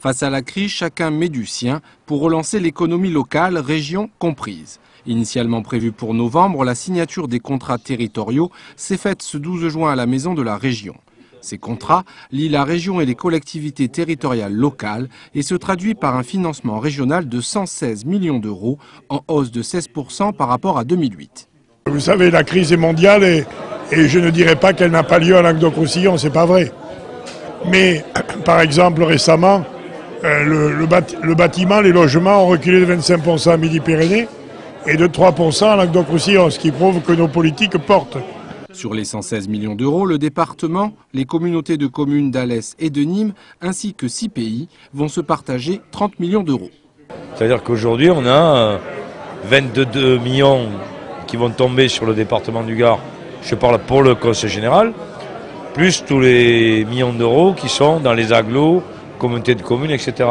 Face à la crise, chacun met du sien pour relancer l'économie locale, région comprise. Initialement prévue pour novembre, la signature des contrats territoriaux s'est faite ce 12 juin à la Maison de la Région. Ces contrats lient la région et les collectivités territoriales locales et se traduit par un financement régional de 116 millions d'euros, en hausse de 16% par rapport à 2008. Vous savez, la crise est mondiale et je ne dirais pas qu'elle n'a pas lieu à Languedoc-Roussillon, c'est pas vrai. Mais, par exemple, récemment, le bâtiment, les logements ont reculé de 25% à Midi-Pyrénées et de 3% à Languedoc-Roussillon, ce qui prouve que nos politiques portent. Sur les 116 millions d'euros, le département, les communautés de communes d'Alès et de Nîmes, ainsi que 6 pays, vont se partager 30 millions d'euros. C'est-à-dire qu'aujourd'hui, on a 22 millions qui vont tomber sur le département du Gard, je parle pour le conseil général, plus tous les millions d'euros qui sont dans les agglos, communautés de communes, etc.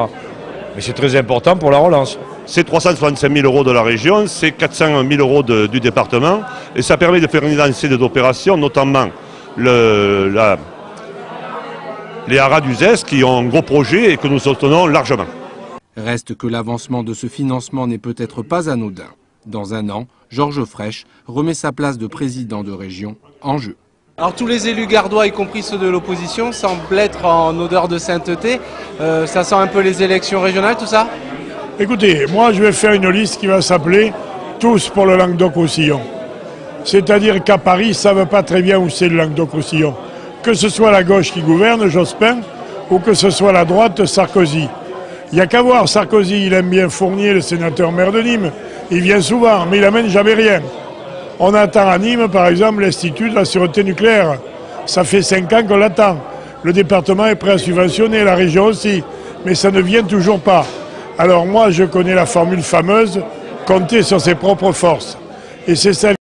Mais c'est très important pour la relance. C'est 365 000 euros de la région, c'est 400 000 euros du département, et ça permet de faire une lancée d'opérations, notamment les haras du ZES qui ont un gros projet et que nous soutenons largement. Reste que l'avancement de ce financement n'est peut-être pas anodin. Dans un an, Georges Frêche remet sa place de président de région en jeu. Alors tous les élus gardois, y compris ceux de l'opposition, semblent être en odeur de sainteté. Ça sent un peu les élections régionales, tout ça? Écoutez, moi je vais faire une liste qui va s'appeler « Tous pour le Languedoc-Roussillon ». C'est-à-dire qu'à Paris, ils ne savent pas très bien où c'est le Languedoc-Roussillon. Que ce soit la gauche qui gouverne, Jospin, ou que ce soit la droite, Sarkozy. Il n'y a qu'à voir, Sarkozy, il aime bien Fournier, le sénateur maire de Nîmes. Il vient souvent, mais il n'amène jamais rien. On attend à Nîmes, par exemple, l'Institut de la sûreté nucléaire. Ça fait 5 ans qu'on l'attend. Le département est prêt à subventionner, la région aussi. Mais ça ne vient toujours pas. Alors moi, je connais la formule fameuse, compter sur ses propres forces. Et c'est celle